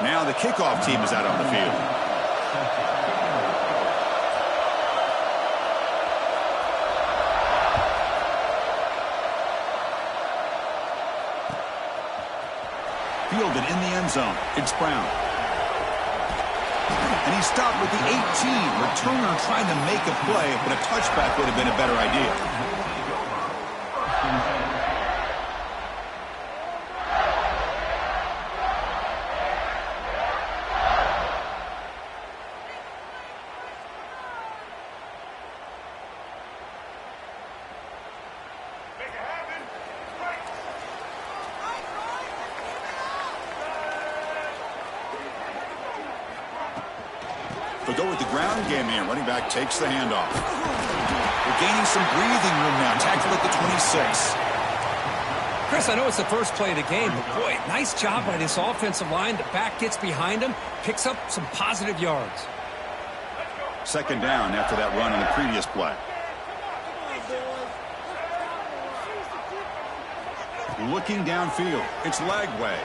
Now the kickoff team is out on the field. Fielded in the end zone. It's Brown. And he stopped with the 18. Returner trying to make a play, but a touchback would have been a better idea. They'll go with the ground game here. Running back takes the handoff. We're gaining some breathing room now. Tackle at the 26. Chris, I know it's the first play of the game, but boy, nice job by this offensive line. The back gets behind him, picks up some positive yards. Second down after that run in the previous play. Looking downfield. It's Lagway.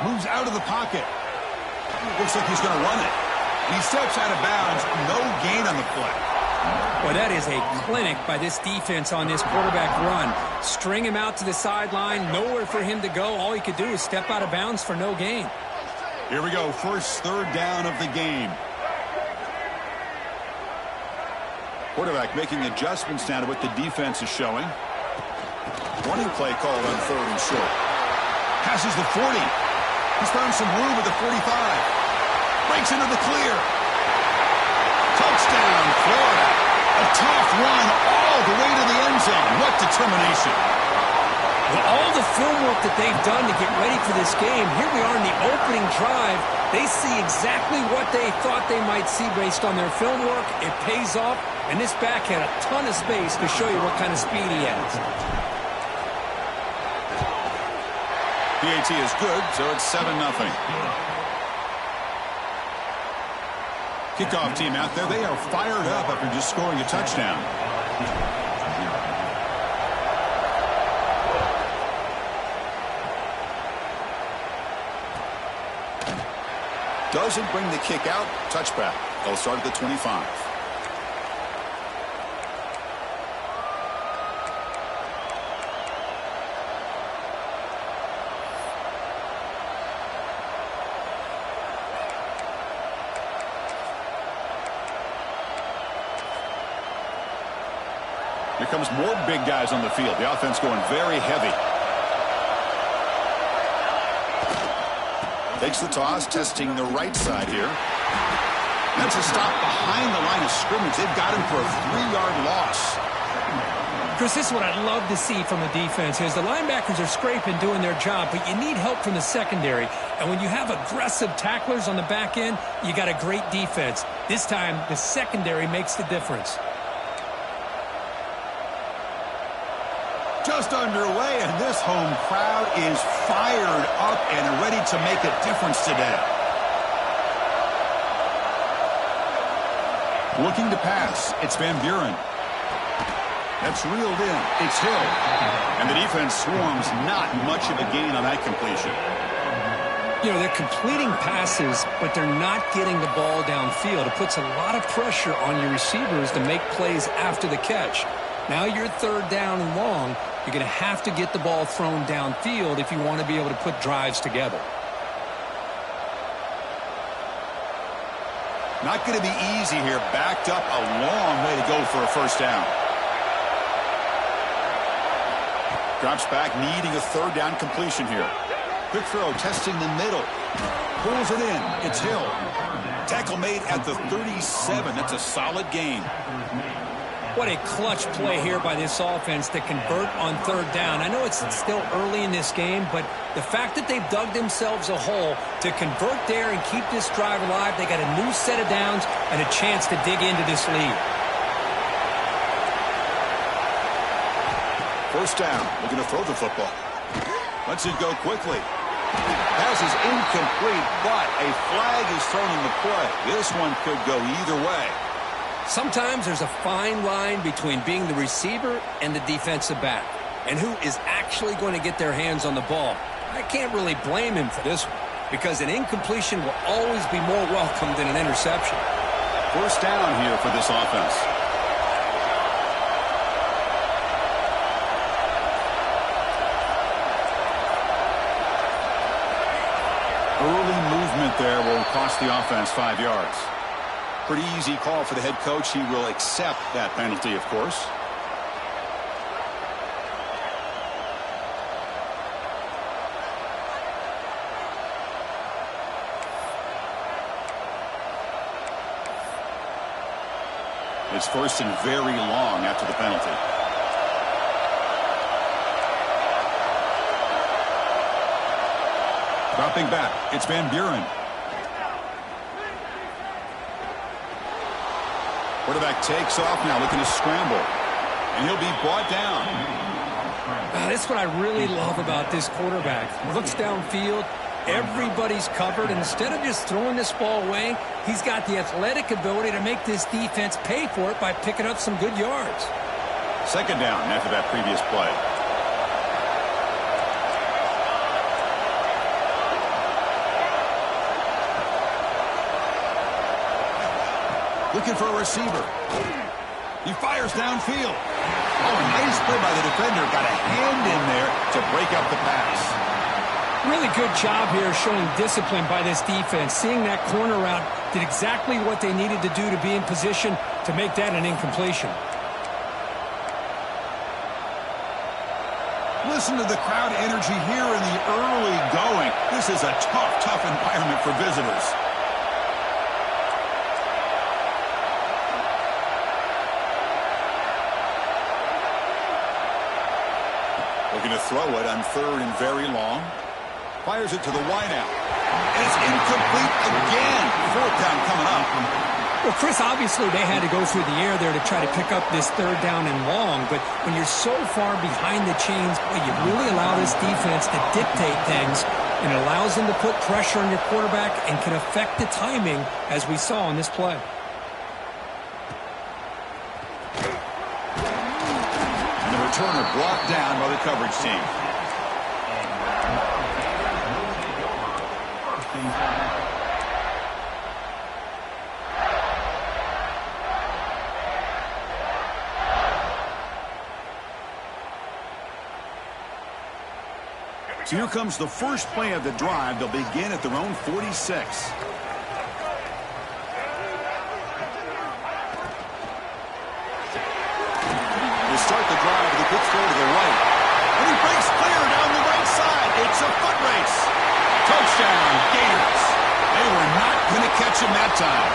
Moves out of the pocket. Looks like he's going to run it. He steps out of bounds. No gain on the play. Well, that is a clinic by this defense on this quarterback run. String him out to the sideline. Nowhere for him to go. All he could do is step out of bounds for no gain. Here we go. First third down of the game. Quarterback making adjustments now to what the defense is showing. Running play called on third and short. Passes the 40. He's found some room at the 45. Breaks into the clear. Touchdown, Florida. A tough run all the way to the end zone. What determination. Well, all the film work that they've done to get ready for this game, here we are in the opening drive. They see exactly what they thought they might see based on their film work. It pays off, and this back had a ton of space to show you what kind of speed he has. PAT is good, so it's 7-0. Kickoff team out there. They are fired up after just scoring a touchdown. Doesn't bring the kick out. Touchback. They'll start at the 25. Here comes more big guys on the field. The offense going very heavy. Takes the toss, testing the right side here. That's a stop behind the line of scrimmage. They've got him for a 3-yard loss. Chris, this is what I'd love to see from the defense is the linebackers are scraping, doing their job, but you need help from the secondary. And when you have aggressive tacklers on the back end, you got a great defense. This time, the secondary makes the difference. Just underway, and this home crowd is fired up and ready to make a difference today. Looking to pass, it's Van Buren. That's reeled in. It's Hill. And the defense swarms, not much of a gain on that completion. You know, they're completing passes, but they're not getting the ball downfield. It puts a lot of pressure on your receivers to make plays after the catch. Now you're third down and long. You're going to have to get the ball thrown downfield if you want to be able to put drives together. Not going to be easy here. Backed up a long way to go for a first down. Drops back, needing a third down completion here. Quick throw, testing the middle. Pulls it in. It's Hill. Tackle made at the 37. That's a solid gain. What a clutch play here by this offense to convert on third down. I know it's still early in this game, but the fact that they've dug themselves a hole to convert there and keep this drive alive, they got a new set of downs and a chance to dig into this lead. First down, looking to throw the football. Lets it go quickly. Pass is incomplete, but a flag is thrown in the play. This one could go either way. Sometimes there's a fine line between being the receiver and the defensive back, and who is actually going to get their hands on the ball. I can't really blame him for this one. because an incompletion will always be more welcome than an interception. First down here for this offense. Early movement there will cost the offense 5 yards. Pretty easy call for the head coach. He will accept that penalty, of course. It's first and very long after the penalty. Dropping back, it's Van Buren. Quarterback takes off now, looking to scramble. And he'll be brought down. This is what I really love about this quarterback. Looks downfield. Everybody's covered. And instead of just throwing this ball away, he's got the athletic ability to make this defense pay for it by picking up some good yards. Second down after that previous play. Looking for a receiver. He fires downfield. Oh, nice play by the defender. Got a hand in there to break up the pass. Really good job here showing discipline by this defense. Seeing that corner route, did exactly what they needed to do to be in position to make that an incompletion. Listen to the crowd energy here in the early going. This is a tough environment for visitors. Looking to throw it on third and very long. Fires it to the wideout. And it's incomplete again. Fourth down coming up. Well, Chris, obviously they had to go through the air there to try to pick up this third down and long. But when you're so far behind the chains, you really allow this defense to dictate things. And it allows them to put pressure on your quarterback and can affect the timing, as we saw in this play. Turner brought down by the coverage team. So here comes the first play of the drive. They'll begin at their own 46. Start the drive with a good throw to the right. And he breaks clear down the right side. It's a foot race. Touchdown, Gators. They were not going to catch him that time.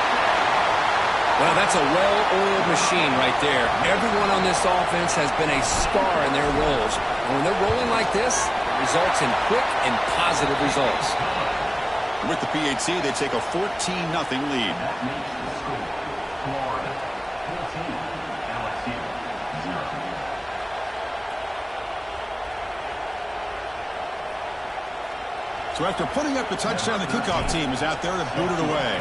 Well, that's a well-oiled machine right there. Everyone on this offense has been a star in their roles. And when they're rolling like this, it results in quick and positive results. With the PHC, they take a 14-0 lead. So after putting up the touchdown, the kickoff team is out there to boot it away.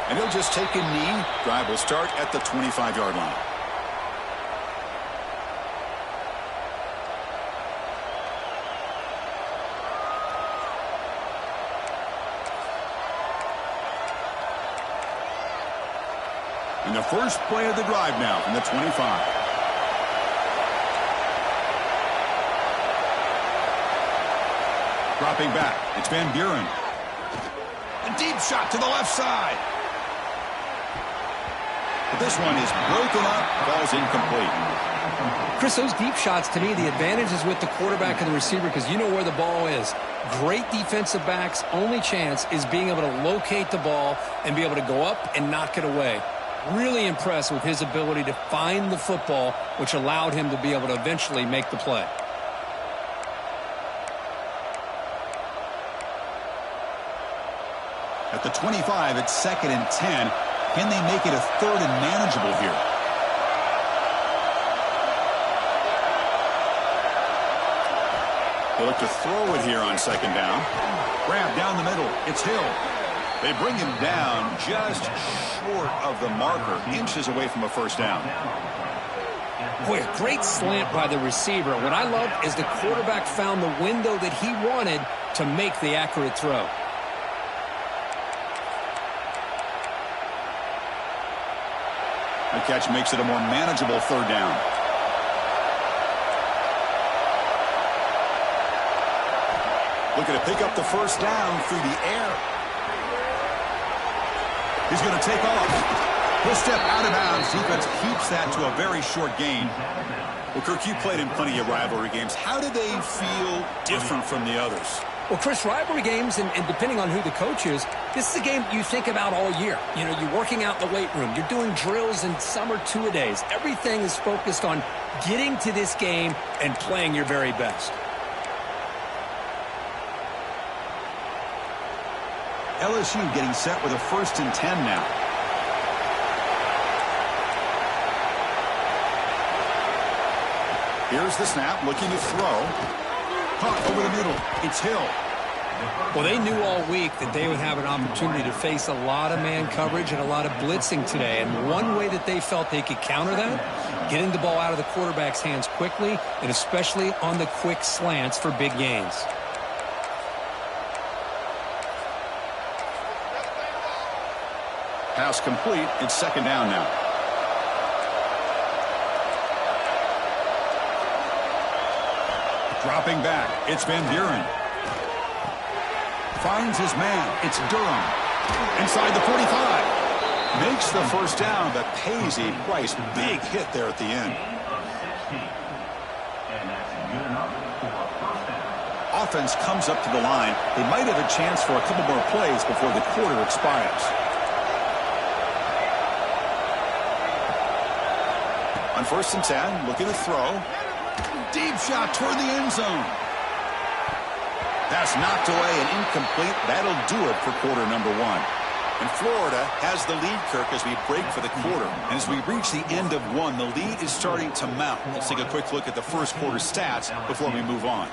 And he'll just take a knee. Drive will start at the 25-yard line. And the first play of the drive now from the 25. Dropping back, it's Van Buren. A deep shot to the left side. But this one is broken up, falls incomplete. Chris, those deep shots, to me, the advantage is with the quarterback and the receiver because you know where the ball is. Great defensive backs' only chance is being able to locate the ball and be able to go up and knock it away. Really impressed with his ability to find the football, which allowed him to be able to eventually make the play. At the 25, it's 2nd and 10. Can they make it a 3rd and manageable here? They look to throw it here on 2nd down. Grab down the middle. It's Hill. They bring him down just short of the marker, inches away from a first down. Boy, a great slant by the receiver. What I love is the quarterback found the window that he wanted to make the accurate throw. The catch makes it a more manageable third down. Looking to pick up the first down through the air. He's going to take off. He'll step out of bounds. Defense keeps that to a very short gain. Well, Kirk, you played in plenty of rivalry games. How do they feel different from the others? Well, Chris, rivalry games, and depending on who the coach is, this is a game you think about all year. You know, you're working out in the weight room. You're doing drills and some are two-a-days. Everything is focused on getting to this game and playing your very best. LSU getting set with a 1st and 10 now. Here's the snap, looking to throw. Caught over the middle. It's Hill. Well, they knew all week that they would have an opportunity to face a lot of man coverage and a lot of blitzing today. And one way that they felt they could counter that, getting the ball out of the quarterback's hands quickly, and especially on the quick slants for big gains. Pass complete. It's 2nd down now. Dropping back. It's Van Buren. Finds his man. It's Durham. Inside the 45. Makes the first down, but pays a price. Big hit there at the end. Offense comes up to the line. They might have a chance for a couple more plays before the quarter expires. On 1st and 10, looking to throw. Deep shot toward the end zone. Pass knocked away and incomplete. That'll do it for quarter number 1. And Florida has the lead, Kirk, as we break for the quarter. And as we reach the end of 1, the lead is starting to mount. Let's take a quick look at the first quarter stats before we move on.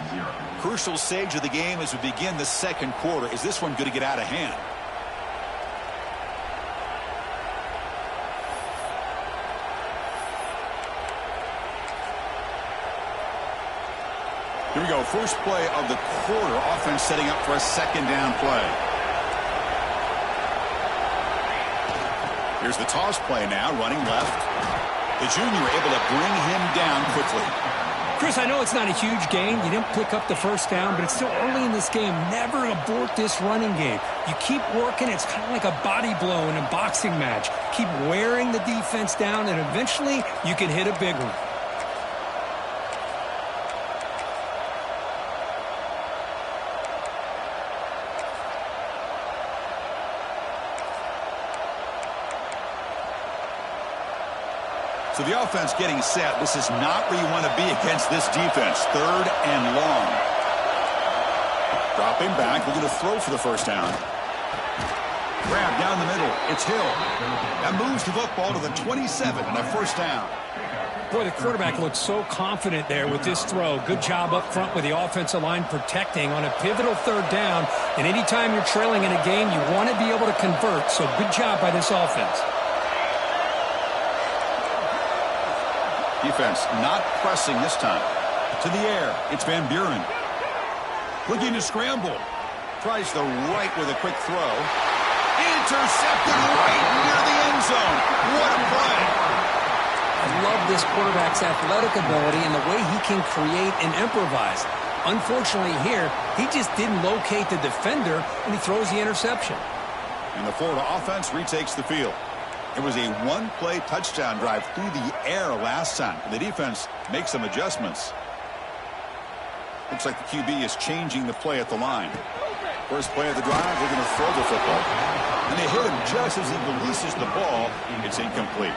Crucial stage of the game as we begin the 2nd quarter. Is this one going to get out of hand? Here we go. First play of the quarter. Offense setting up for a 2nd down play. Here's the toss play now. Running left. The junior able to bring him down quickly. Chris, I know it's not a huge gain. You didn't pick up the first down, but it's still early in this game. Never abort this running game. You keep working. It's kind of like a body blow in a boxing match. Keep wearing the defense down, and eventually you can hit a big one. So the offense getting set. This is not where you want to be against this defense. 3rd and long. Dropping back, looking to throw for the first down. Grab down the middle. It's Hill. That moves the football to the 27 and a 1st down. Boy, the quarterback looks so confident there with this throw. Good job up front with the offensive line protecting on a pivotal 3rd down. And anytime you're trailing in a game, you want to be able to convert. So good job by this offense. Defense not pressing this time. To the air. It's Van Buren. Looking to scramble. Tries the right with a quick throw. Intercepted right near the end zone. What a play. I love this quarterback's athletic ability and the way he can create and improvise. Unfortunately here, he just didn't locate the defender, and he throws the interception. And the Florida offense retakes the field. It was a 1-play touchdown drive through the air last time. The defense makes some adjustments. Looks like the QB is changing the play at the line. First play of the drive, they're going to throw the football. And they hit him just as he releases the ball. It's incomplete.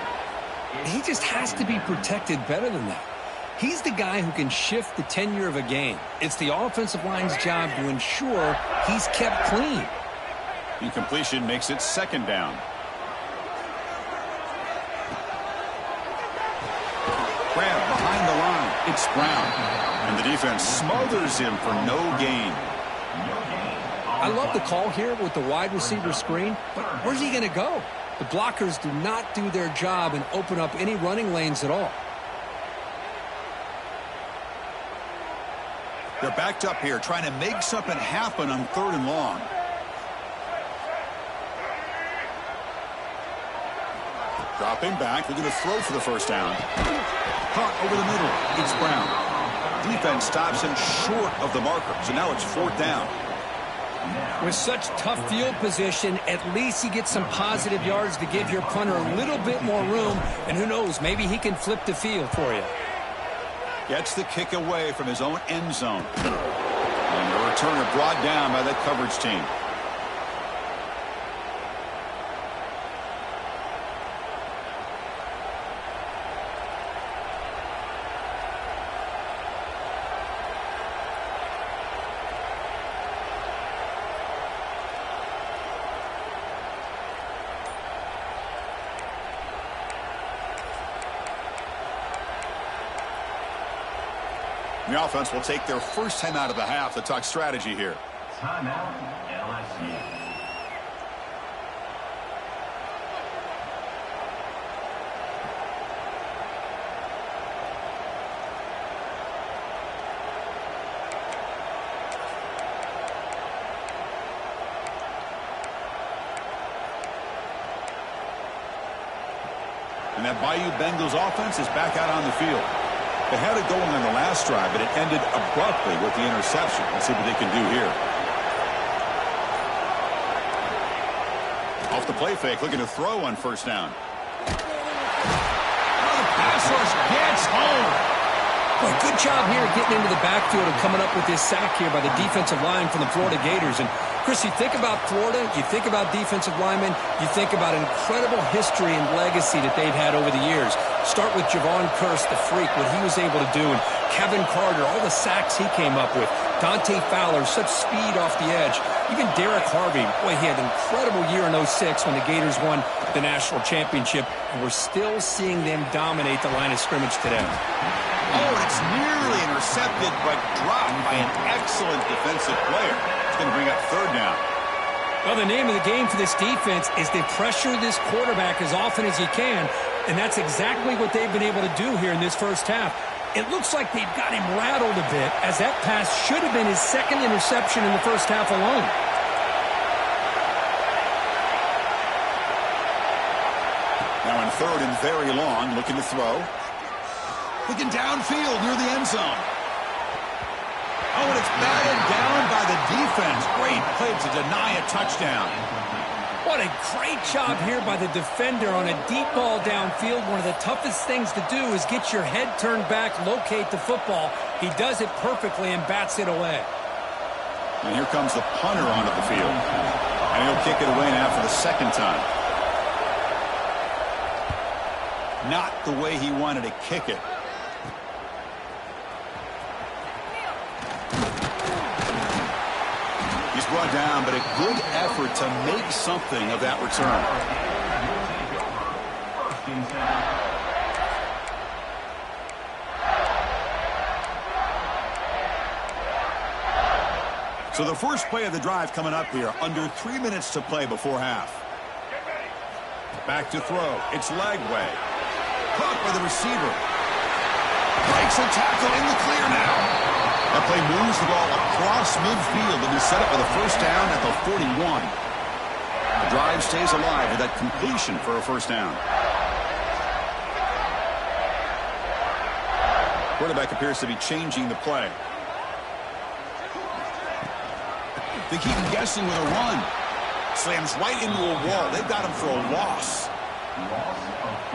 He just has to be protected better than that. He's the guy who can shift the tenure of a game. It's the offensive line's job to ensure he's kept clean. Incompletion makes it 2nd down. Grab behind the line. It's Brown. And the defense smothers him for no gain. I love the call here with the wide receiver screen, but where's he going to go? The blockers do not do their job and open up any running lanes at all. They're backed up here trying to make something happen on 3rd and long. Dropping back, they're going to throw for the first down. Caught over the middle. It's Brown. Defense stops him short of the marker, so now it's 4th down. With such tough field position, at least you get some positive yards to give your punter a little bit more room, and who knows, maybe he can flip the field for you. Gets the kick away from his own end zone. And the returner brought down by that coverage team. The offense will take their first time out of the half to talk strategy here. Timeout, LSU. And that Bayou Bengals offense is back out on the field. They had it going on the last drive, but it ended abruptly with the interception. Let's see what they can do here. Off the play fake, looking to throw on 1st down. Oh, the pass rush gets home. Boy, good job here getting into the backfield and coming up with this sack here by the defensive line from the Florida Gators. And Chris, you think about Florida, you think about defensive linemen, you think about incredible history and legacy that they've had over the years. Start with Javon Curse, the freak, what he was able to do, and Kevin Carter, all the sacks he came up with. Dante Fowler, such speed off the edge. Even Derek Harvey, boy, he had an incredible year in 06 when the Gators won the national championship, and we're still seeing them dominate the line of scrimmage today. Oh, and it's nearly intercepted, but dropped by an excellent defensive player. It's going to bring up 3rd down. Well, the name of the game for this defense is to pressure this quarterback as often as you can, and that's exactly what they've been able to do here in this first half. It looks like they've got him rattled a bit, as that pass should have been his 2nd interception in the first half alone. Now in 3rd and very long, looking to throw. Looking downfield near the end zone. Oh, and it's batted down by the defense. Great play to deny a touchdown. What a great job here by the defender on a deep ball downfield. One of the toughest things to do is get your head turned back, locate the football. He does it perfectly and bats it away. And here comes the punter onto the field. And he'll kick it away now for the 2nd time. Not the way he wanted to kick it. He's brought down, but a good effort to make something of that return. So the first play of the drive coming up here, under 3 minutes to play before half. Back to throw. It's Lagway. Caught by the receiver. Breaks a tackle in the clear now. That play moves the ball across midfield and is set up with a 1st down at the 41. The drive stays alive with that completion for a 1st down. Quarterback appears to be changing the play. They keep guessing with a run. Slams right into a wall. They've got him for a loss.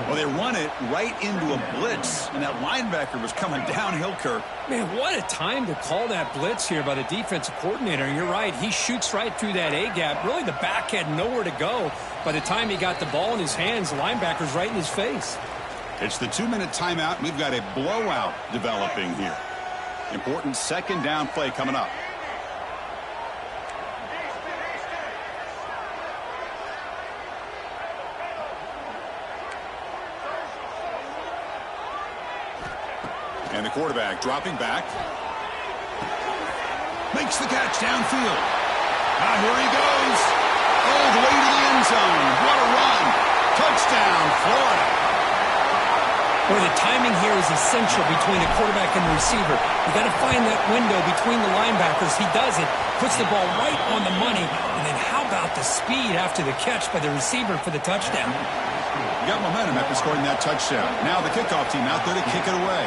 Well, they run it right into a blitz, and that linebacker was coming downhill, Kirk. Man, what a time to call that blitz here by the defensive coordinator. And you're right, he shoots right through that A-gap. Really, the back had nowhere to go. By the time he got the ball in his hands, the linebacker's right in his face. It's the 2-minute timeout. We've got a blowout developing here. Important 2nd down play coming up. And the quarterback dropping back. Makes the catch downfield. Now here he goes. All the way to the end zone. What a run. Touchdown, Florida. Well, the timing here is essential between the quarterback and the receiver. You got to find that window between the linebackers. He does it, puts the ball right on the money, and then how about the speed after the catch by the receiver for the touchdown? You got momentum after scoring that touchdown. Now the kickoff team out there to kick it away.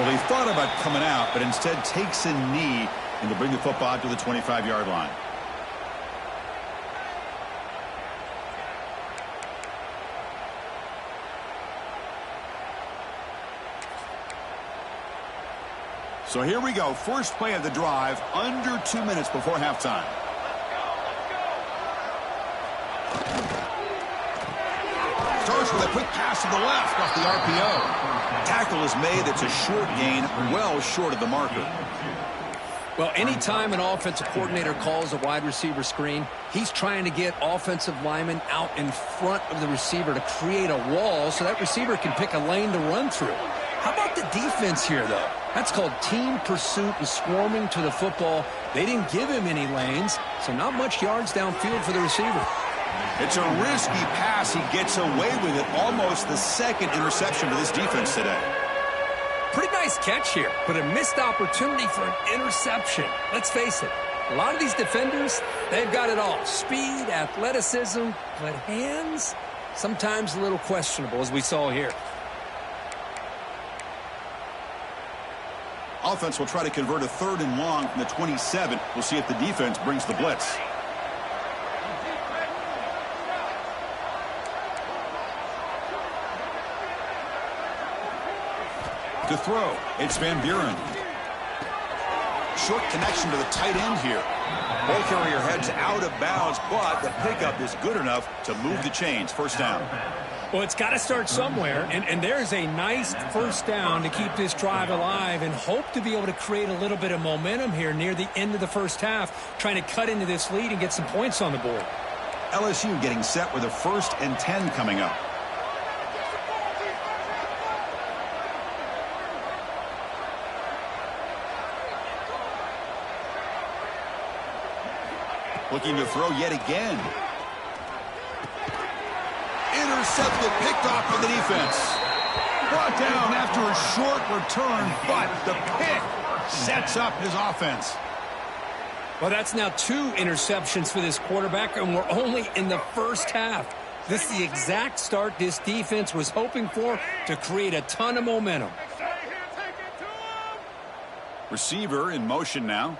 Well, he thought about coming out, but instead takes a knee and will bring the football to the 25-yard line. So here we go. First play of the drive, under 2 minutes before halftime. Starts with a quick pass to the left off the RPO. Tackle is made. It's a short gain, well short of the marker. Well, anytime an offensive coordinator calls a wide receiver screen, he's trying to get offensive linemen out in front of the receiver to create a wall so that receiver can pick a lane to run through. How about the defense here, though? That's called team pursuit and swarming to the football. They didn't give him any lanes, so not much yards downfield for the receiver. It's a risky pass. He gets away with it. Almost the second interception for this defense today. Pretty nice catch here, but a missed opportunity for an interception. Let's face it, a lot of these defenders, they've got it all. Speed, athleticism, but hands, sometimes a little questionable, as we saw here. Offense will try to convert a 3rd and long from the 27. We'll see if the defense brings the blitz. To throw, it's Van Buren. Short connection to the tight end here. Ball carrier heads out of bounds, but the pickup is good enough to move the chains. First down. Well, it's got to start somewhere, and there's a nice first down to keep this drive alive and hope to be able to create a little bit of momentum here near the end of the first half, trying to cut into this lead and get some points on the board. LSU getting set with a 1st and 10 coming up. Looking to throw yet again. Intercepted, picked off for the defense. Brought down after a short return, but the pick sets up his offense. Well, that's now 2 interceptions for this quarterback, and we're only in the first half. This is the exact start this defense was hoping for to create a ton of momentum. Receiver in motion now.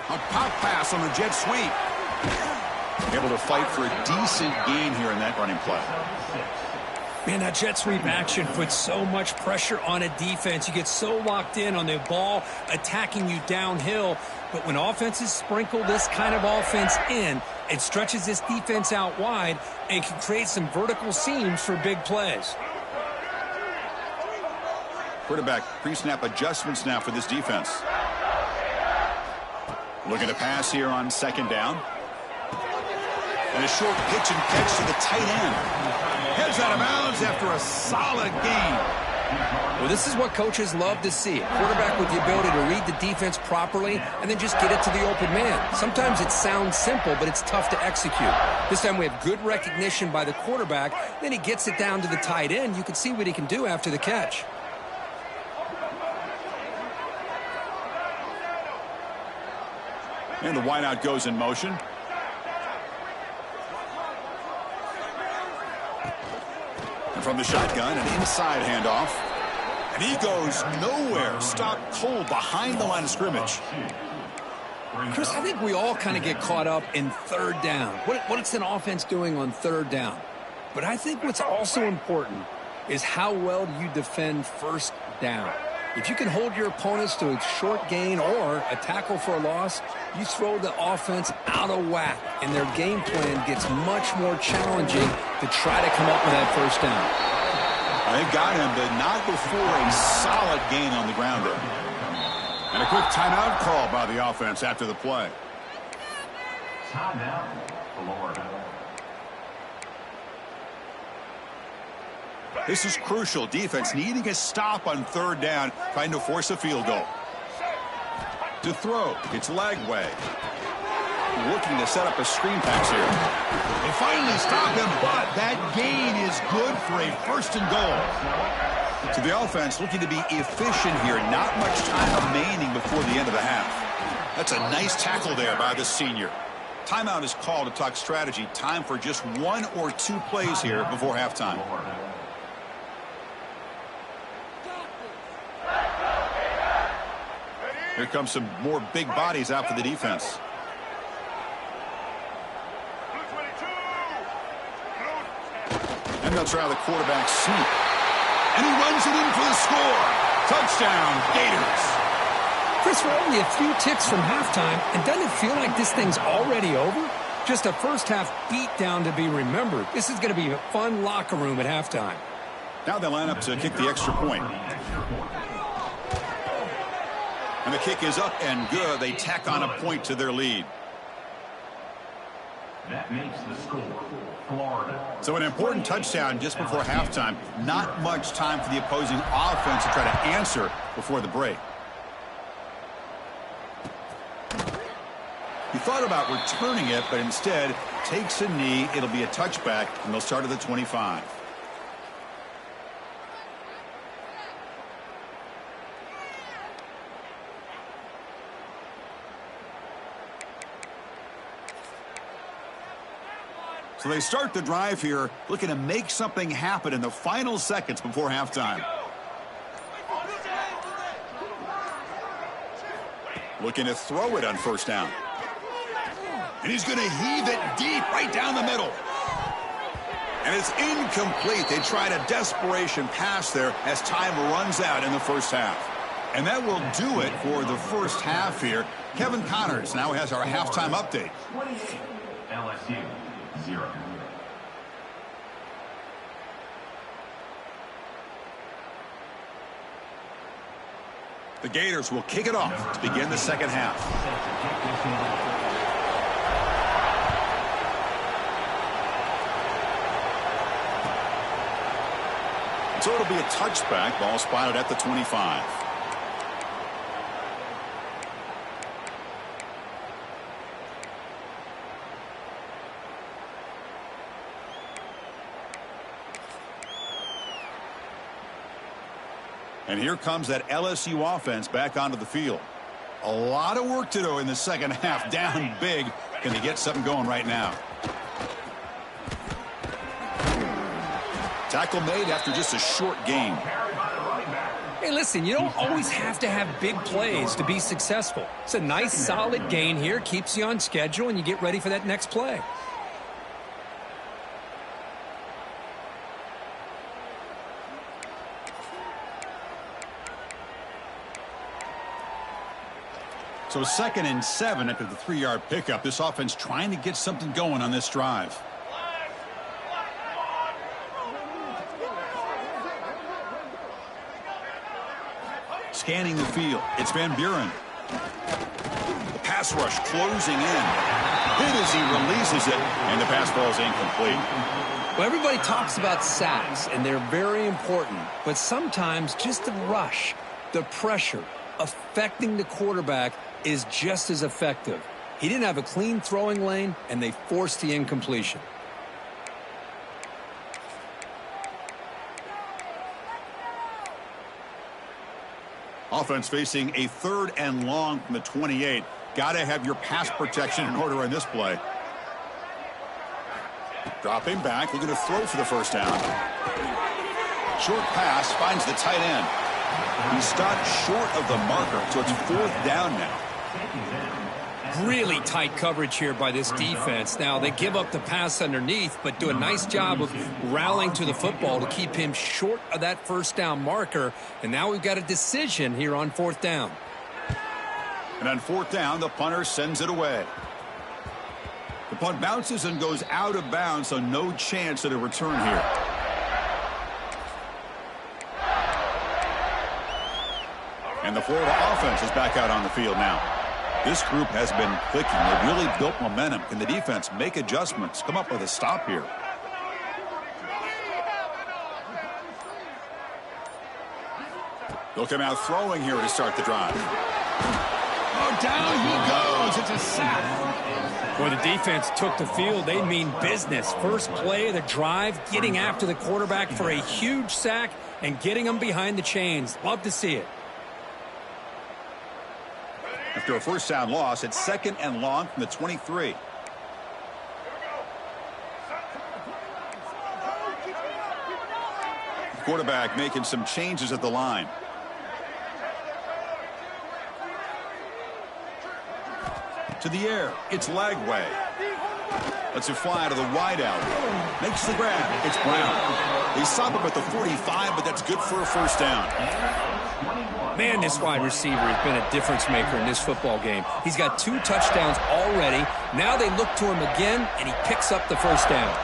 A pop pass on the jet sweep. Able to fight for a decent gain here in that running play. Man, that jet sweep action puts so much pressure on a defense. You get so locked in on the ball attacking you downhill. But when offenses sprinkle this kind of offense in, it stretches this defense out wide and can create some vertical seams for big plays. Quarterback pre-snap adjustments now for this defense. Looking to pass here on 2nd down. And a short pitch and catch to the tight end. Heads out of bounds after a solid gain. Well, this is what coaches love to see. A quarterback with the ability to read the defense properly and then just get it to the open man. Sometimes it sounds simple, but it's tough to execute. This time we have good recognition by the quarterback. Then he gets it down to the tight end. You can see what he can do after the catch. And the wideout goes in motion. And from the shotgun, an inside handoff. And he goes nowhere. Stopped cold behind the line of scrimmage. Chris, I think we all kind of get caught up in 3rd down. What's an offense doing on 3rd down? But I think what's also important is how well do you defend 1st down. If you can hold your opponents to a short gain or a tackle for a loss, you throw the offense out of whack, and their game plan gets much more challenging to try to come up with that 1st down. They've got him, but not before a solid gain on the ground there. And a quick timeout call by the offense after the play. Timeout, Florida. This is crucial. Defense needing a stop on 3rd down, trying to force a field goal. To throw. It's Lagway. Looking to set up a screen pass here. They finally stop him, but that gain is good for a first and goal. So the offense looking to be efficient here. Not much time remaining before the end of the half. That's a nice tackle there by the senior. Timeout is called to talk strategy. Time for just 1 or 2 plays here before halftime. Here comes some more big bodies out for the defense. And they'll try the quarterback sneak. And he runs it in for the score. Touchdown, Gators. Chris, we're only a few ticks from halftime, and doesn't it feel like this thing's already over? Just a first-half beatdown to be remembered. This is going to be a fun locker room at halftime. Now they line up to kick the extra point. And the kick is up and good. They tack on a point to their lead. That makes the score Florida. So an important touchdown just before halftime. Not much time for the opposing offense to try to answer before the break. He thought about returning it, but instead takes a knee. It'll be a touchback, and they'll start at the 25. So they start the drive here, looking to make something happen in the final seconds before halftime. Looking to throw it on first down. And he's going to heave it deep right down the middle. And it's incomplete. They tried a desperation pass there as time runs out in the first half. And that will do it for the first half here. Kevin Connors now has our halftime update. 28, LSU, 0. The Gators will kick it off to begin the second half. So it'll be a touchback. Ball spotted at the 25. And here comes that LSU offense back onto the field. A lot of work to do in the second half. Down big. Can they get something going right now? Tackle made after just a short gain. Hey, listen, you don't always have to have big plays to be successful. It's a nice, solid gain here. Keeps you on schedule, and you get ready for that next play. So 2nd and 7 after the 3-yard pickup. This offense trying to get something going on this drive. Scanning the field. It's Van Buren. The pass rush closing in. Hit as he releases it, and the pass ball is incomplete. Well, everybody talks about sacks, and they're very important. But sometimes just the rush, the pressure, affecting the quarterback is just as effective. He didn't have a clean throwing lane, and they forced the incompletion. Offense facing a 3rd and long from the 28. Got to have your pass protection in order on this play. Dropping back, looking to throw for the first down. Short pass finds the tight end. He stopped short of the marker, so it's 4th down now. Really tight coverage here by this defense. Now, they give up the pass underneath, but do a nice job of rallying to the football to keep him short of that first down marker. And now we've got a decision here on 4th down. And on 4th down, the punter sends it away. The punt bounces and goes out of bounds, so no chance at a return here. And the Florida offense is back out on the field now. This group has been clicking. They've really built momentum. Can the defense make adjustments? Come up with a stop here. They'll come out throwing here to start the drive. Oh, down he goes. It's a sack. When the defense took the field, they mean business. First play of the drive, getting after the quarterback for a huge sack and getting him behind the chains. Love to see it. After a first down loss, it's 2nd and long from the 23. The quarterback making some changes at the line. To the air, it's Lagway. Lets it fly to the wideout. Makes the grab. It's Brown. They stop him at the 45, but that's good for a first down. Man, this wide receiver has been a difference maker in this football game. He's got 2 touchdowns already. Now they look to him again, and he picks up the first down.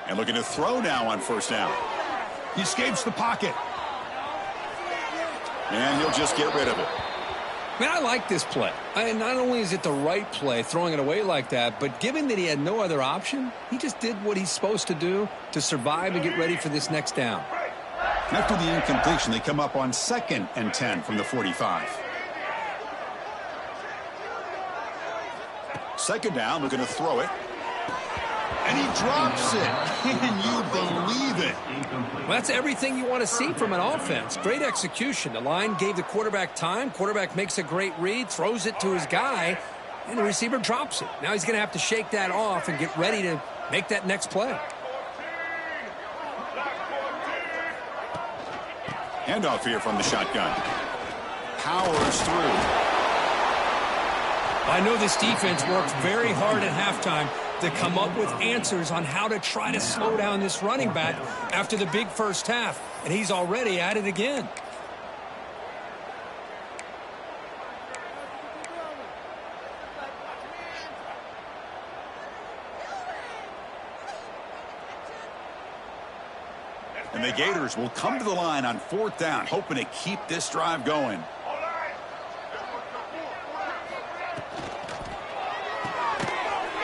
And looking to throw now on first down. He escapes the pocket. And he'll just get rid of it. Man, I like this play. And not only is it the right play, throwing it away like that, but given that he had no other option, he just did what he's supposed to do to survive and get ready for this next down. After the incompletion, they come up on 2nd and 10 from the 45. 2nd down, looking to throw it. And he drops it. Can you believe it? Well, that's everything you want to see from an offense. Great execution. The line gave the quarterback time. Quarterback makes a great read, throws it to his guy, and the receiver drops it. Now he's going to have to shake that off and get ready to make that next play. Handoff here from the shotgun. Powers through. I know this defense worked very hard at halftime to come up with answers on how to try to slow down this running back after the big first half, and he's already at it again. And the Gators will come to the line on 4th down, hoping to keep this drive going.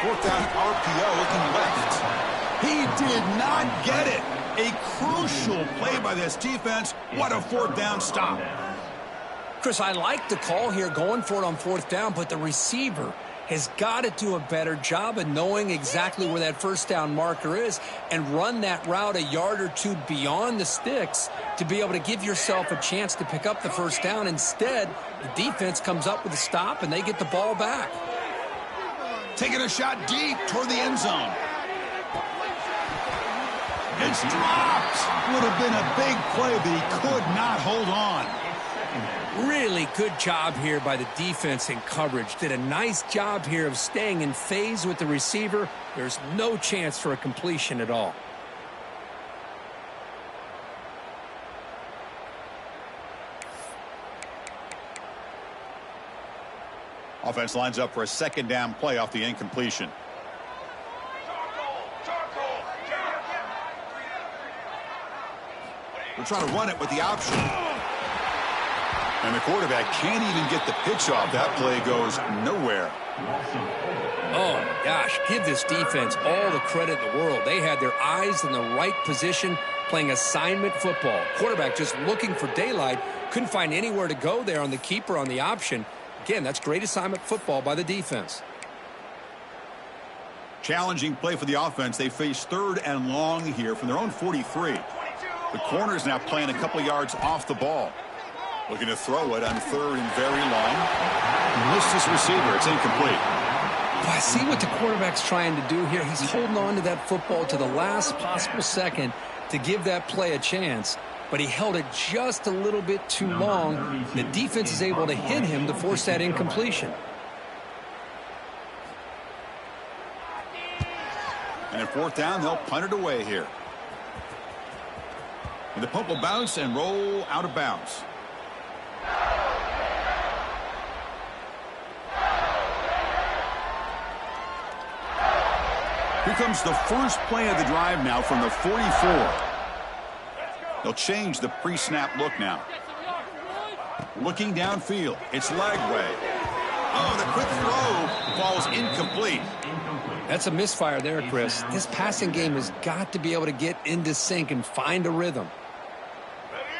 Fourth down RPO looking left. He did not get it. A crucial play by this defense. What a 4th down stop. Chris, I like the call here going for it on 4th down, but the receiver has got to do a better job of knowing exactly where that first down marker is and run that route a yard or 2 beyond the sticks to be able to give yourself a chance to pick up the first down. Instead, the defense comes up with a stop and they get the ball back. Taking a shot deep toward the end zone. It's dropped. Would have been a big play, but he could not hold on. Really good job here by the defense in coverage. Did a nice job here of staying in phase with the receiver. There's no chance for a completion at all. Offense lines up for a 2nd down play off the incompletion. We'll try to run it with the option. And the quarterback can't even get the pitch off. That play goes nowhere. Oh, my gosh. Give this defense all the credit in the world. They had their eyes in the right position, playing assignment football. Quarterback just looking for daylight. Couldn't find anywhere to go there on the keeper on the option. Again, that's great assignment football by the defense. Challenging play for the offense. They face 3rd and long here from their own 43. The corner's now playing a couple yards off the ball. Looking to throw it on 3rd and very long. Missed his receiver. It's incomplete. Well, I see what the quarterback's trying to do here. He's holding on to that football to the last possible second to give that play a chance. But he held it just a little bit too long. The defense is able to hit him to force that incompletion. And at 4th down, they'll punt it away here. And the punt will bounce and roll out of bounds. Here comes the first play of the drive now from the 44. They'll change the pre-snap look now. Looking downfield, it's Lagway. Oh, the quick throw falls incomplete. That's a misfire there, Chris. This passing game has got to be able to get into sync and find a rhythm.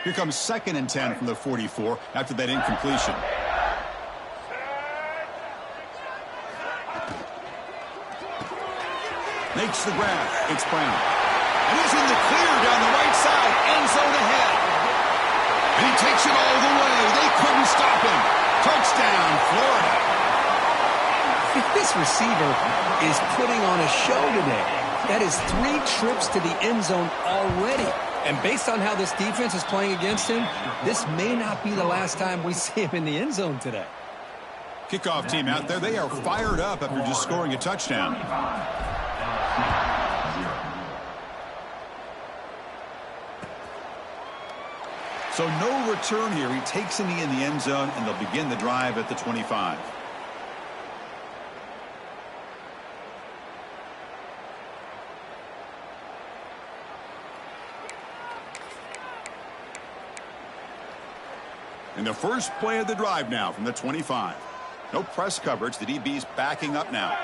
Here comes 2nd and 10 from the 44 after that incompletion. Makes the grab. It's Brown. And he's in the clear down the right side. End zone ahead. And he takes it all the way. They couldn't stop him. Touchdown, Florida. This receiver is putting on a show today. That is 3 trips to the end zone already. And based on how this defense is playing against him, this may not be the last time we see him in the end zone today. Kickoff team out there, they are fired up after just scoring a touchdown. So no return here. He takes a knee in the end zone, and they'll begin the drive at the 25. And the first play of the drive now from the 25. No press coverage. The DB's backing up now.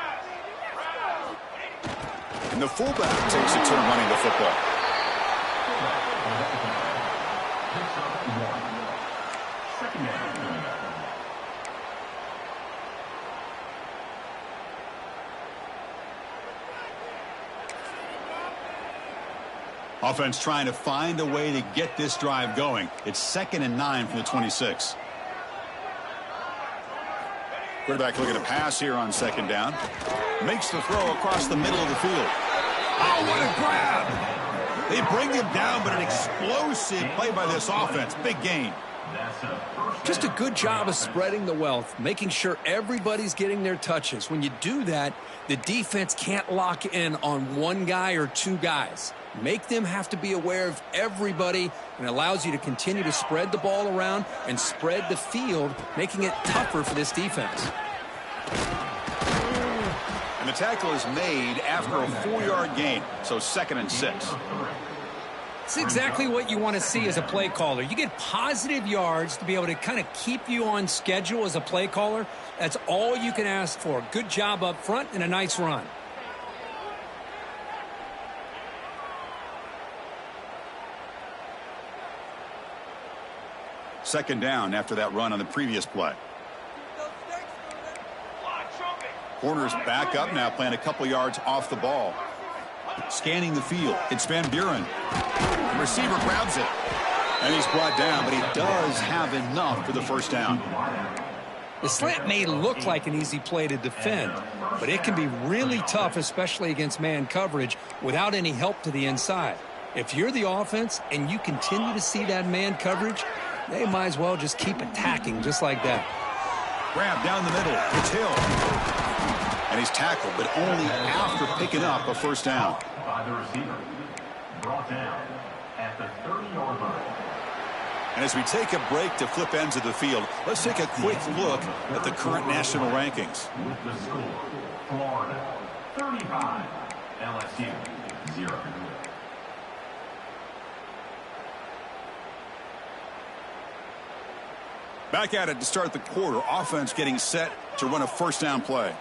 And the fullback takes a turn running the football. Offense trying to find a way to get this drive going. It's 2nd and 9 from the 26. Quarterback looking to pass here on 2nd down. Makes the throw across the middle of the field. Oh, what a grab! They bring him down, but an explosive play by this offense. Big gain. Just a good job of spreading the wealth, making sure everybody's getting their touches. When you do that, the defense can't lock in on one guy or 2 guys. Make them have to be aware of everybody, and allows you to continue to spread the ball around and spread the field, making it tougher for this defense. And the tackle is made after a 4-yard gain, so 2nd and 6. It's exactly what you want to see as a play caller. You get positive yards to be able to kind of keep you on schedule as a play caller. That's all you can ask for. Good job up front and a nice run. Second down after that run on the previous play. Corners back up now, playing a couple yards off the ball. Scanning the field. It's Van Buren. The receiver grabs it. And he's brought down, but he does have enough for the first down. The slant may look like an easy play to defend, but it can be really tough, especially against man coverage, without any help to the inside. If you're the offense and you continue to see that man coverage, they might as well just keep attacking just like that. Grab down the middle. It's Hill. And he's tackled, but only after picking up a first down. By the receiver. Brought down at the 30-yard line. And as we take a break to flip ends of the field, let's take a quick look at the current national rankings. With the score, Florida 35, LSU 0. Back at it to start the quarter. Offense getting set to run a first down play.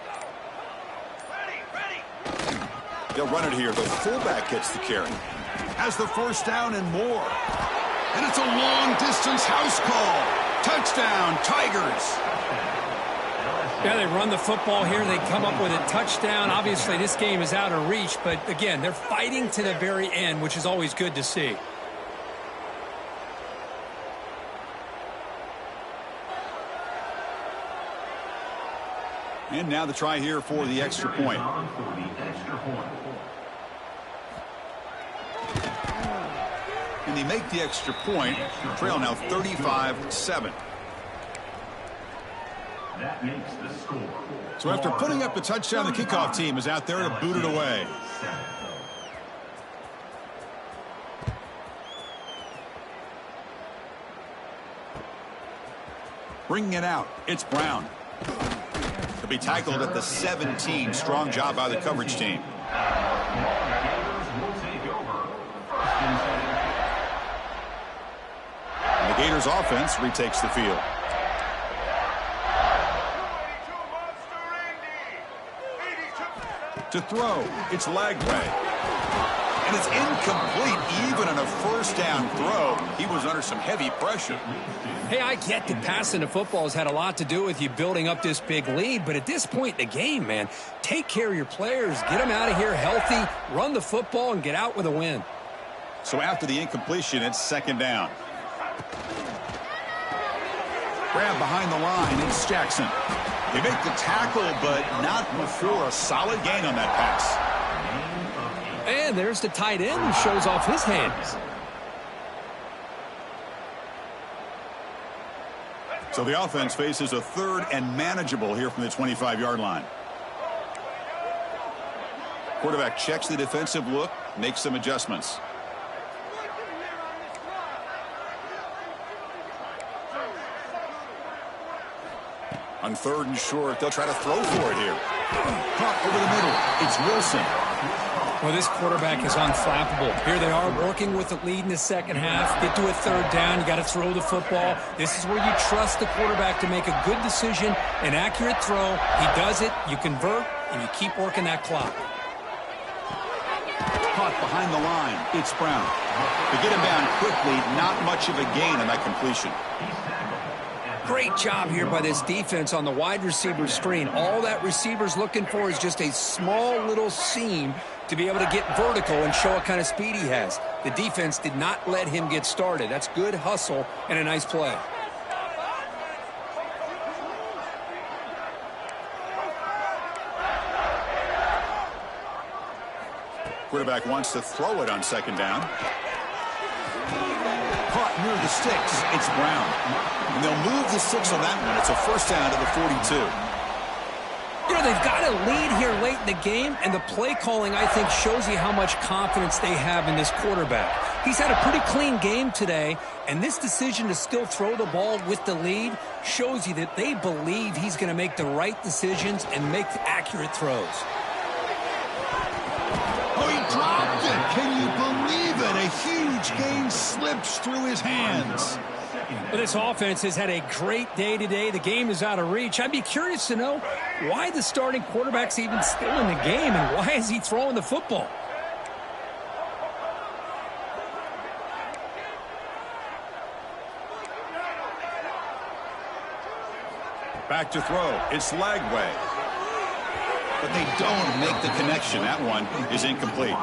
They'll run it here. The fullback gets the carry. Has the first down and more. And it's a long-distance house call. Touchdown, Tigers. Yeah, they run the football here. They come up with a touchdown. Obviously, this game is out of reach, but again, they're fighting to the very end, which is always good to see. And now the try here for the extra point. And they make the extra point. Trail now 35-7. That makes the score. So after putting up the touchdown, the kickoff team is out there to boot it away. Bringing it out, it's Brown. He'll be tackled at the 17. Strong job by the coverage team. And the Gators offense retakes the field. To throw, it's Lagway. And it's incomplete. Even on a first down throw, he was under some heavy pressure. Hey, I get that passing the football has had a lot to do with you building up this big lead, but at this point in the game, man, take care of your players. Get them out of here healthy, run the football, and get out with a win. So after the incompletion, it's second down. Grab behind the line, it's Jackson. They make the tackle, but not before a solid gain on that pass. And there's the tight end who shows off his hands. So the offense faces a third and manageable here from the 25-yard line. Quarterback checks the defensive look, makes some adjustments. On third and short, they'll try to throw for it here. Caught over the middle. It's Wilson. Well, this quarterback is unflappable. Here they are working with the lead in the second half. Get to a third down. You got to throw the football. This is where you trust the quarterback to make a good decision, an accurate throw. He does it. You convert, and you keep working that clock. Caught behind the line. It's Brown. To get him down quickly, not much of a gain on that completion. Great job here by this defense on the wide receiver screen. All that receiver's looking for is just a small little seam to be able to get vertical and show what kind of speed he has. The defense did not let him get started. That's good hustle and a nice play. Quarterback wants to throw it on second down. Caught near the sticks. It's Brown. And they'll move the six on that one. It's a first down to the 42. You know, they've got a lead here late in the game, and the play calling, I think, shows you how much confidence they have in this quarterback. He's had a pretty clean game today, and this decision to still throw the ball with the lead shows you that they believe he's going to make the right decisions and make accurate throws. Oh, he dropped it. Can you believe it? A huge gain slips through his hands. Well, this offense has had a great day today. The game is out of reach. I'd be curious to know why the starting quarterback's even still in the game, and why is he throwing the football? Back to throw. It's Lagway. But they don't make the connection. That one is incomplete.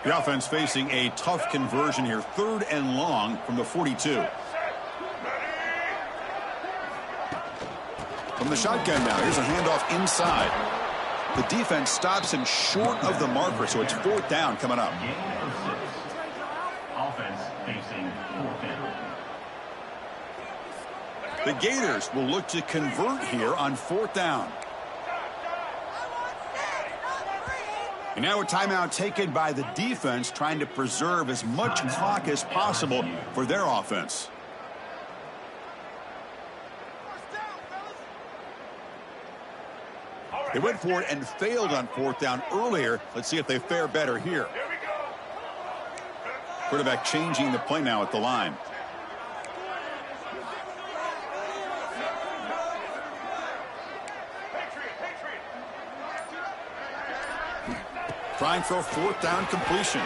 The offense facing a tough conversion here. Third and long from the 42. From the shotgun now. Here's a handoff inside. The defense stops him short of the marker, so it's fourth down coming up. Offense facing fourth down. The Gators will look to convert here on fourth down. And now a timeout taken by the defense, trying to preserve as much clock as possible for their offense. They went for it and failed on fourth down earlier. Let's see if they fare better here. Quarterback changing the play now at the line. Trying for a fourth down completion.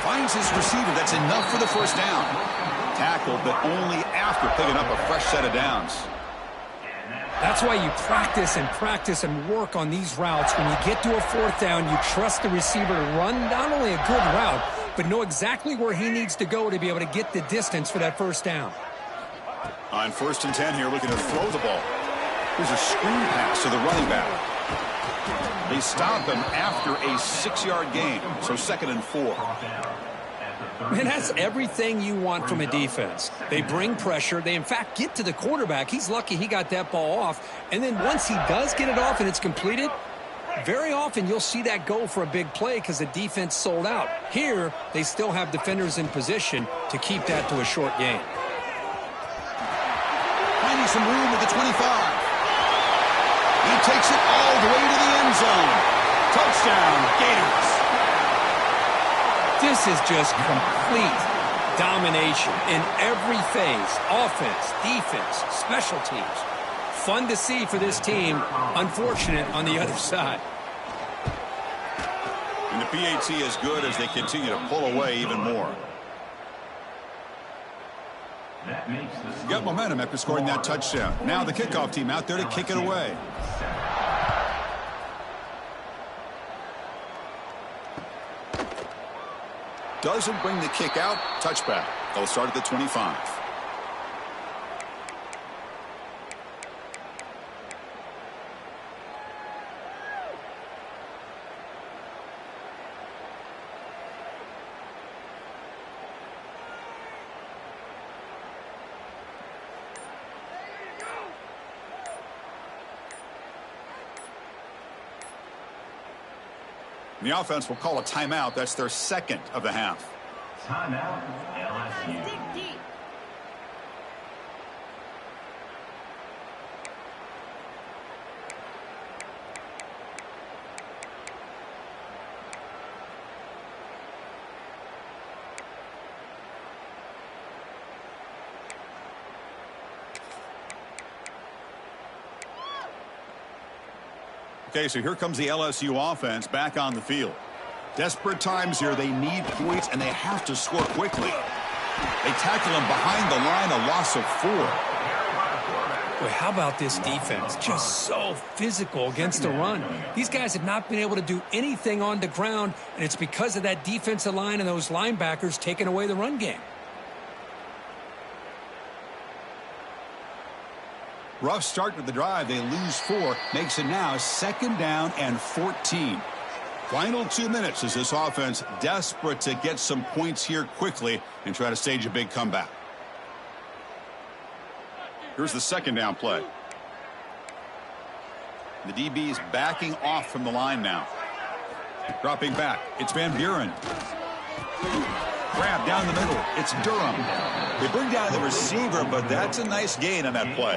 Finds his receiver. That's enough for the first down. Tackled, but only after picking up a fresh set of downs. That's why you practice and work on these routes. When you get to a fourth down, you trust the receiver to run not only a good route, but know exactly where he needs to go to be able to get the distance for that first down. On 1st and 10 here, looking to throw the ball. Here's a screen pass to the running back. They stop him after a 6-yard gain, so 2nd and 4. And that's everything you want from a defense. They bring pressure. They, in fact, get to the quarterback. He's lucky he got that ball off. And then once he does get it off and it's completed, very often you'll see that go for a big play because the defense sold out. Here, they still have defenders in position to keep that to a short gain. Finding some room at the 25. He takes it all the way to the end zone. Touchdown, Gators. This is just complete domination in every phase. Offense, defense, special teams. Fun to see for this team. Unfortunate on the other side. And the PAT is good as they continue to pull away even more. You got momentum after scoring that touchdown. Now the kickoff team out there to kick it away. Doesn't bring the kick out. Touchback. They'll start at the 25. The offense will call a timeout. That's their second of the half. Timeout, LSU. Okay, so here comes the LSU offense back on the field. Desperate times here. They need points, and they have to score quickly. They tackle him behind the line, a loss of 4. Boy, how about this defense? Just so physical against the run. These guys have not been able to do anything on the ground, and it's because of that defensive line and those linebackers taking away the run game. Rough start to the drive. They lose 4. Makes it now 2nd down and 14. Final 2 minutes as this offense desperate to get some points here quickly and try to stage a big comeback. Here's the 2nd down play. The DB is backing off from the line now. Dropping back. It's Van Buren. Grab down the middle. It's Durham. They bring down the receiver, but that's a nice gain on that play.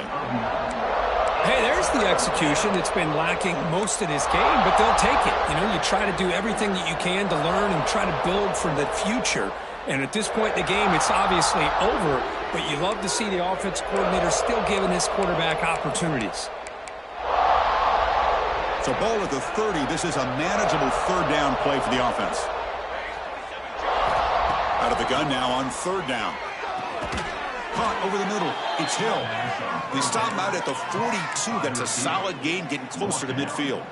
Hey, there's the execution that's been lacking most of this game, but they'll take it. You know, you try to do everything that you can to learn and try to build for the future. And at this point in the game, it's obviously over, but you love to see the offense coordinator still giving this quarterback opportunities. So ball at the 30. This is a manageable 3rd down play for the offense. Out of the gun now on 3rd down. Caught over the middle. It's Hill. They stop him out at the 42. That's a solid gain, getting closer to midfield.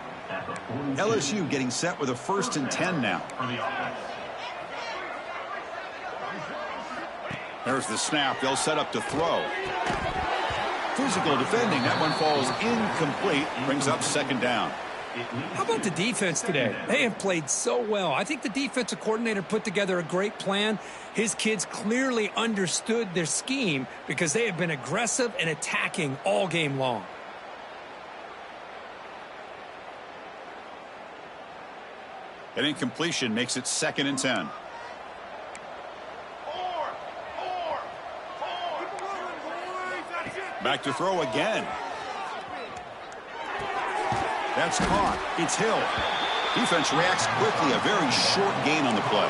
LSU getting set with a 1st and 10 now. There's the snap. They'll set up to throw. Physical defending. That one falls incomplete. Brings up 2nd down. How about the defense today? They have played so well. I think the defensive coordinator put together a great plan. His kids clearly understood their scheme because they have been aggressive and attacking all game long. An incompletion makes it 2nd and 10. Back to throw again. That's caught. It's Hill. Defense reacts quickly. A very short gain on the play.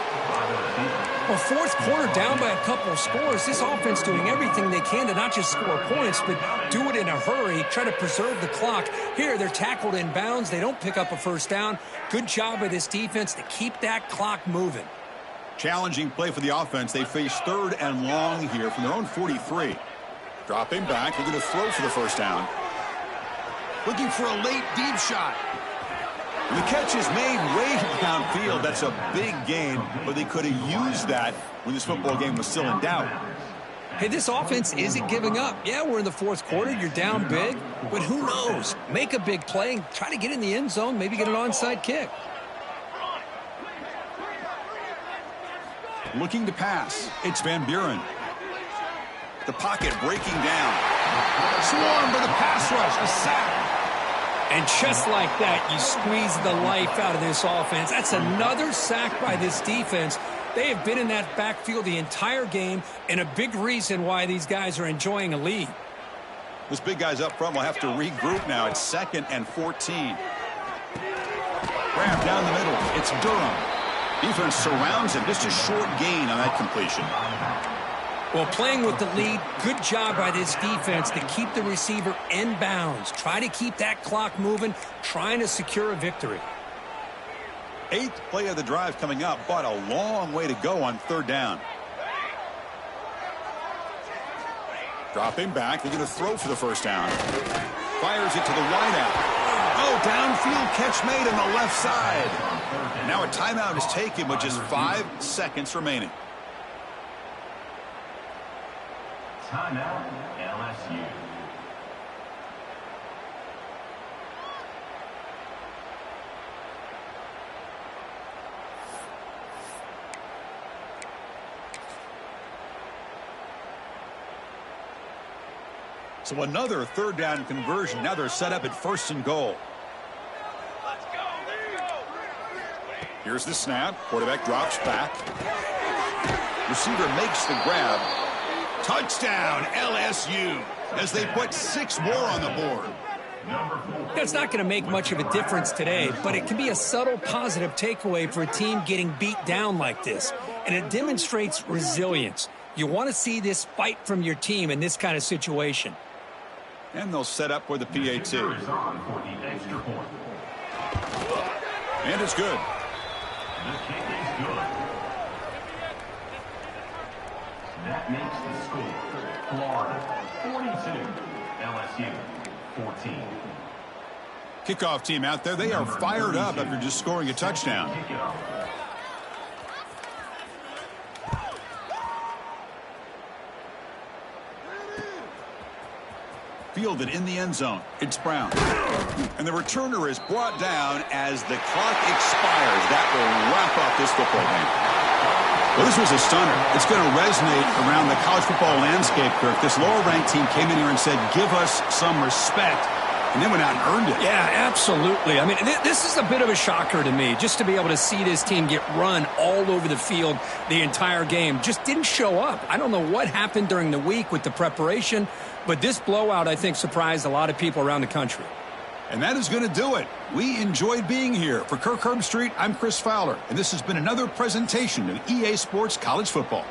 Well, 4th quarter down by a couple of scores. This offense doing everything they can to not just score points, but do it in a hurry, try to preserve the clock. Here, they're tackled in bounds. They don't pick up a 1st down. Good job by this defense to keep that clock moving. Challenging play for the offense. They face 3rd and long here from their own 43. Dropping back. They're going to throw for the 1st down. Looking for a late deep shot. And the catch is made way downfield. That's a big gain, but they could have used that when this football game was still in doubt. Hey, this offense isn't giving up. Yeah, we're in the 4th quarter. You're down big, but who knows? Make a big play. Try to get in the end zone. Maybe get an onside kick. Looking to pass. It's Van Buren. The pocket breaking down. Swarmed by the pass rush. A sack. And just like that, you squeeze the life out of this offense. That's another sack by this defense. They have been in that backfield the entire game, and a big reason why these guys are enjoying a lead. Those big guys up front will have to regroup now. It's 2nd and 14. Grab down the middle. It's Durham. Defense surrounds him. Just a short gain on that completion. Well, playing with the lead, good job by this defense to keep the receiver in bounds. Try to keep that clock moving, trying to secure a victory. 8th play of the drive coming up, but a long way to go on 3rd down. Dropping back, they're going to throw for the 1st down. Fires it to the wideout. Oh, downfield catch made on the left side. Now a timeout is taken with just 5 seconds remaining. Timeout, LSU. So another 3rd down conversion. Now they're set up at 1st and goal. Here's the snap. Quarterback drops back. Receiver makes the grab. Touchdown, LSU, as they put 6 more on the board. That's not going to make much of a difference today, but it can be a subtle positive takeaway for a team getting beat down like this. And it demonstrates resilience. You want to see this fight from your team in this kind of situation. And they'll set up for the PAT. And it's good. The kick is good. That makes the score Florida 42, LSU 14. Kickoff team out there. They are fired up after just scoring a touchdown. Fielded in the end zone. It's Brown. And the returner is brought down as the clock expires. That will wrap up this football game. Well, this was a stunner. It's going to resonate around the college football landscape, Kirk. This lower-ranked team came in here and said, give us some respect, and then went out and earned it. Yeah, absolutely. I mean, this is a bit of a shocker to me, just to be able to see this team get run all over the field the entire game. Just didn't show up. I don't know what happened during the week with the preparation, but this blowout, I think, surprised a lot of people around the country. And that is going to do it. We enjoyed being here. For Kirk Herbstreit, I'm Chris Fowler, and this has been another presentation of EA Sports College Football.